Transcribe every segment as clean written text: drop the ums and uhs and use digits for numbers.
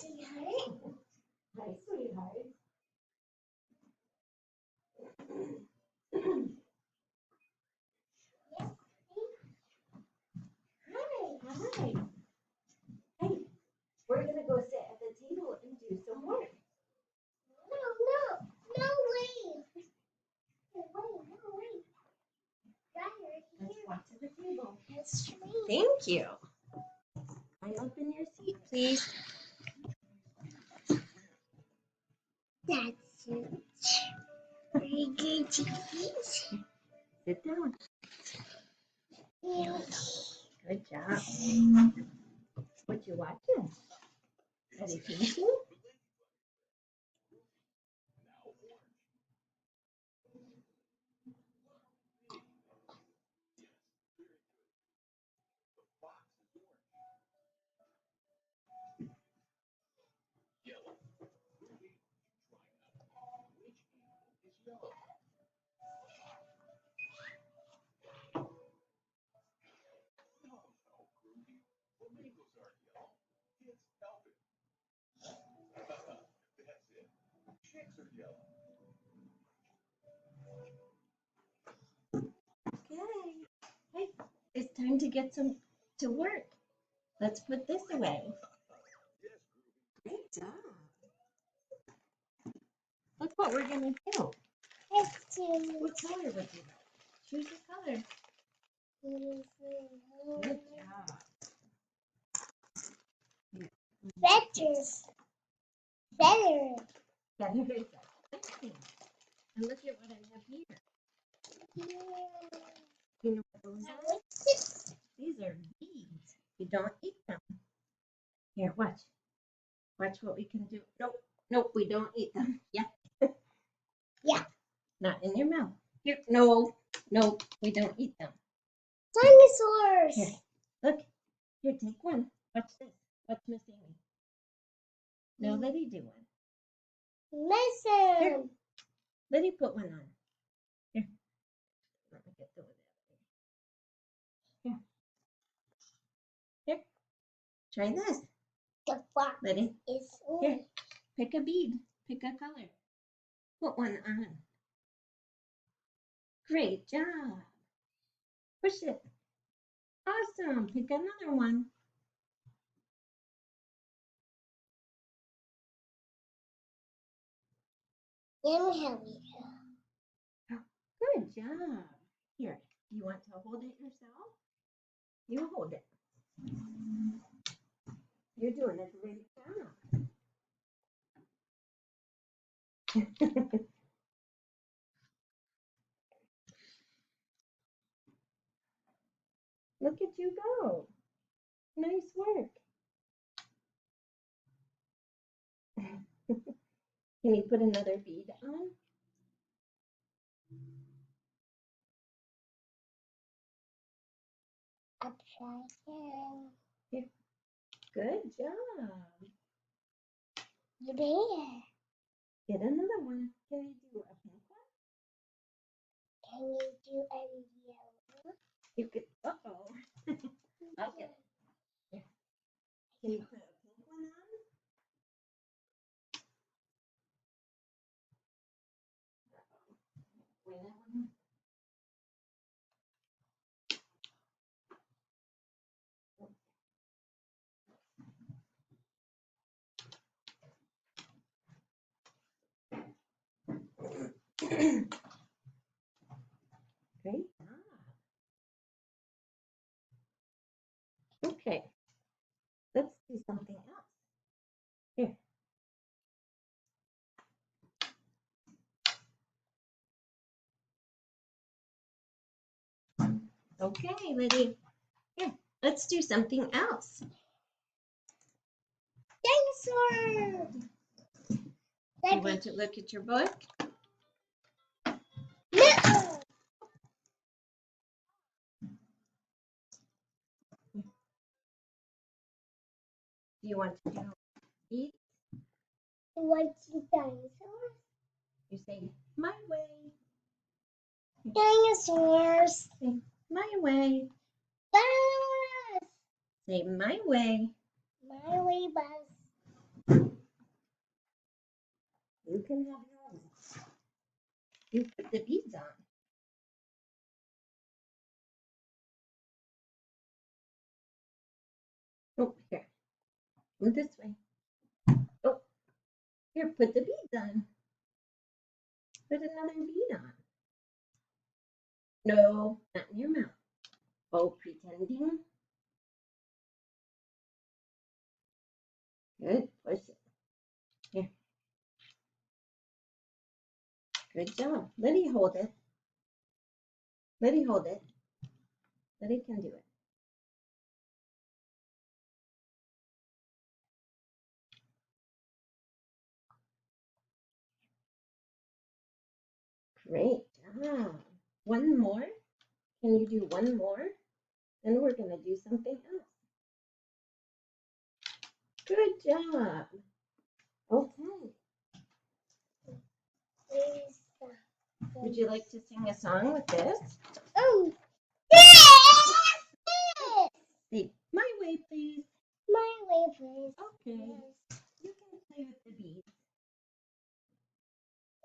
sweetheart. Hi, sweetheart. Hi. Hey, we're gonna go sit at the table and do some work. No, wait. No, wait. Let's walk to the table. That's me. Thank you. Climb up in your seat, please. That's it. Are you going to eat? Sit down. Yeah. Good job. What you watching? Eddie Kingston? Okay. Hey, it's time to get some to work. Let's put this away. Great job. Look what we're gonna do. Let's What color would you like? Choose a color. Good job. Feathers. Feathers. Yeah, there is that. And look at what I have here. You know what those are? These are beads. You don't eat them. Here, watch. Watch what we can do. Nope, we don't eat them. Yeah. Yeah. Not in your mouth. Here, no, we don't eat them. Dinosaurs. Here, look. Here, take one. Watch this. Watch Miss Amy. Now Liddy do one. Here. Listen. Liddy put one on. Here. Let me get those out of here. Here. Try this. The fox Liddy. is Here. orange. Pick a bead. Pick a color. Put one on. Great job. Push it. Awesome. Pick another one. Then we have it. Good job. Here, you want to hold it yourself? You hold it. You're doing a great job. Look at you go. Nice work. Can you put another bead on? I'll try again. Here. Good job. You there. Get another one. Can you do a pink one? Can you do a yellow? You could. Uh-oh. I'll get it. Here. Can you put a pink one on? Wait, that one. Great job. Okay, let's do something else. Here. Okay, Liddy. Here, let's do something else. Dinosaur. You want to look at your book? No. Do you want to do eat? What's the dinosaurs? You say my way. Dinosaurs. Say my way. Bus. Say my way. My way bus. You can have your own. You put the beads on. Oh, here. Go this way. Oh, here, put the beads on. Put another bead on. No, not in your mouth. Oh, pretending. Good. Push it. Here. Good job. Liddy, hold it. Liddy, hold it. Liddy can do it. Great job. One more? Can you do one more? Then we're going to do something else. Good job. Okay. Would you like to sing a song with this? Oh. Yes! Say, my way, please. My way, please. Okay. You can play with the beads.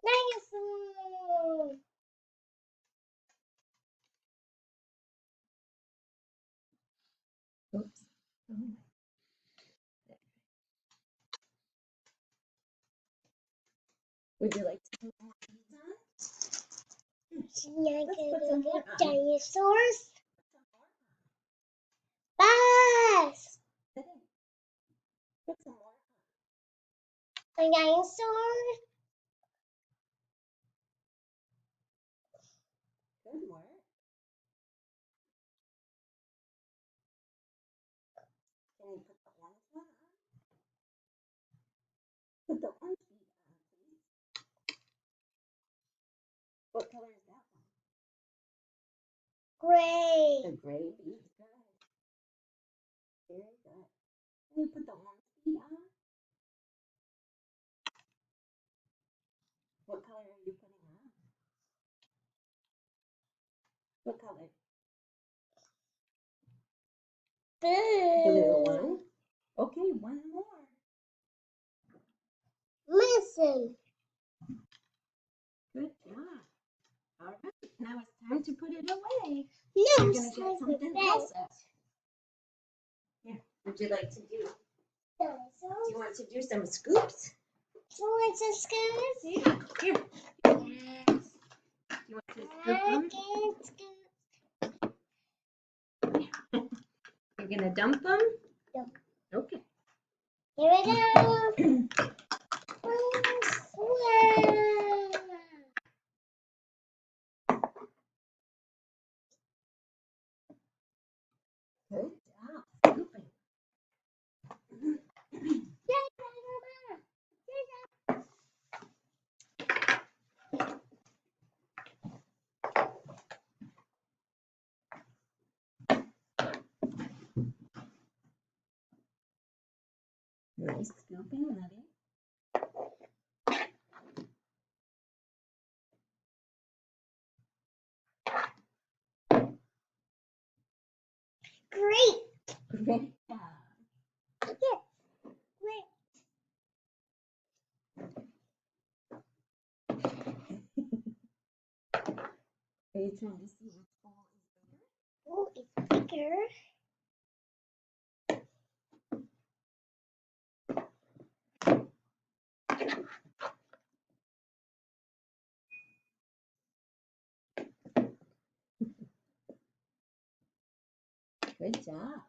Dinosaur. Oops. Oh. Would you like to put more beads on? Let's put some more on. Dinosaurs. Bus. Put some more A dinosaur. on. Good work. Can you put the orange one on? Put the orange bead on, please. What color is that one? Gray. The gray bead. Good. Very good. Can you put the orange bead on? What color are you putting on? What color? Blue one. Okay, one more. Listen. Good job. All right, now it's time to put it away. No, You're gonna get something else out. Here, would you like to do? Do Dinosaurs. you want to do some scoops? Do you want to scoop? Yeah. Here. Yes. You want to I scoop can scoop. them? You're gonna dump them? Yep. Okay. Here we go. Good job scooping. Nice scooping, Letty. Great. Great job. Yes. Great. Are you trying to see which bowl is bigger? Oh, it's bigger. Good job.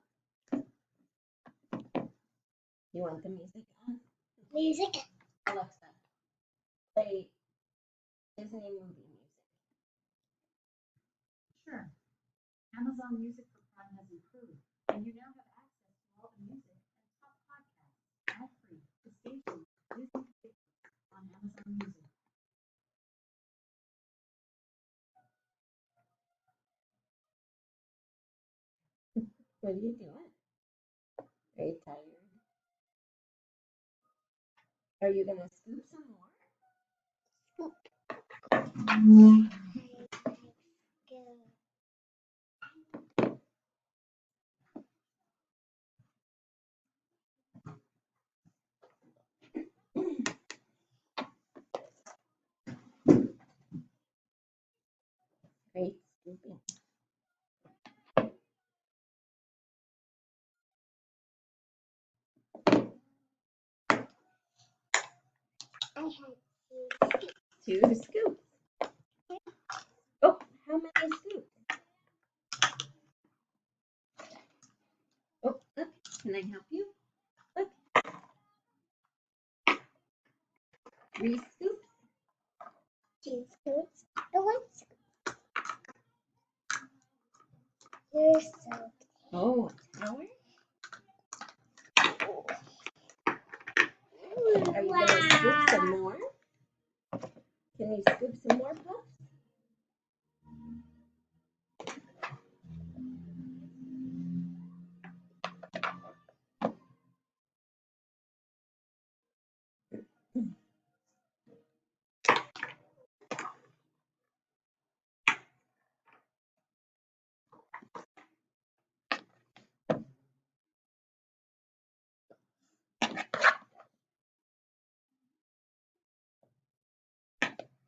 You want the music on? Music. Alexa, play Disney movie music. Sure. Amazon Music for Prime has improved, and you now have access to all the music and top podcasts ad-free to station Disney favorites on Amazon Music. What are you doing? Are you tired? Are you gonna scoop some more? Great scooping. I had Two scoops. Oh, how many scoops? Oh, look, can I help you? Look. 3 scoops. 2 scoops. And 1 scoop. You're so Oh, a tower? Are you going to scoop some more? Can you scoop some more puffs?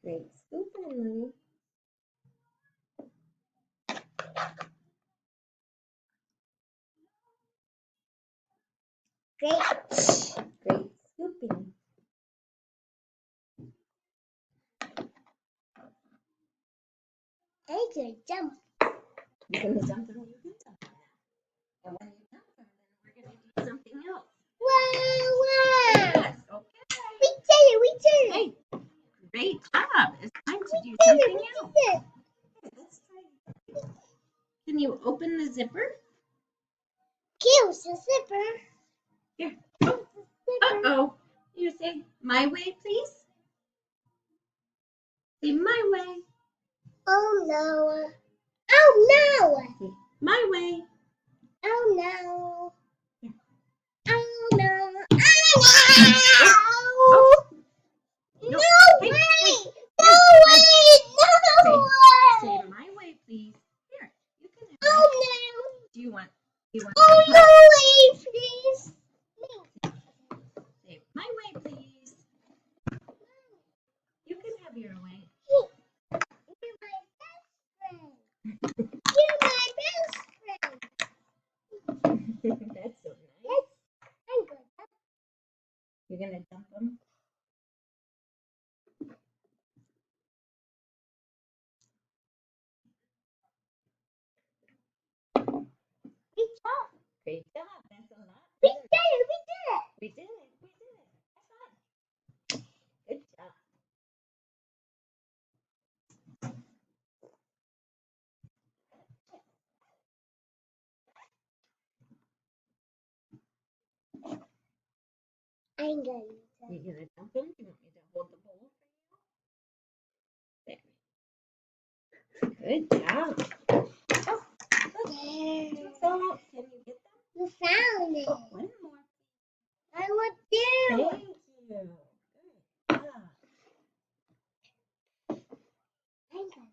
Great scooping, Lily. great. Great scooping. I can jump. You're going to dump them? You can dump them now. And when you dump them, then we're going to do something else. Wow, wow. Yes, okay. We did it. We did it. Hey, great job. It's time to do We did something it. else. We did it. Okay, let's try. Can you open the zipper? Here's the zipper. Here. Oh, uh-oh. You say, my way, please? Say, my way. Oh no. Oh no. Say, my way. Oh no. Yeah. Oh no. Oh Oh, no. no. No Hey, way. hey, No way. Say, No way. say, my way, please. Here, you can have Oh it. no. Do you want Oh the no puff? way, please. Say, my way, please. You can have your way. You're my best friend. You're my best friend. That's so nice. Yes, I'm good. You're going to dump them? Good job. Great job. That's a lot. We did it. We did it. We did it. We did it. High five. Good job. I'm gonna use it. You're going to dump them? Do you want me to hold the bowl for you? There. Good job. There. Two fell out. Can you get them? You found it. Oh, one more. I want two. Thank you. Good job. I'm gonna.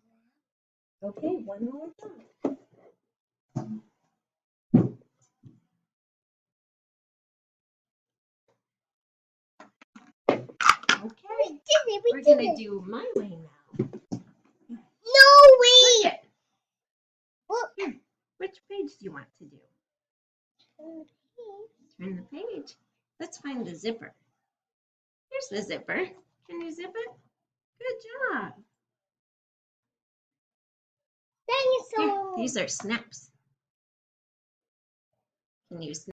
Okay, one more dump. Okay, We did it. We we're did going it. to do my way now. No way. Look it. Look. Here, which page do you want to do? Turn the page. Let's find the zipper. Here's the zipper. Can you zip it? Good job. Thank you so Here, much. these are snaps. Can you snap?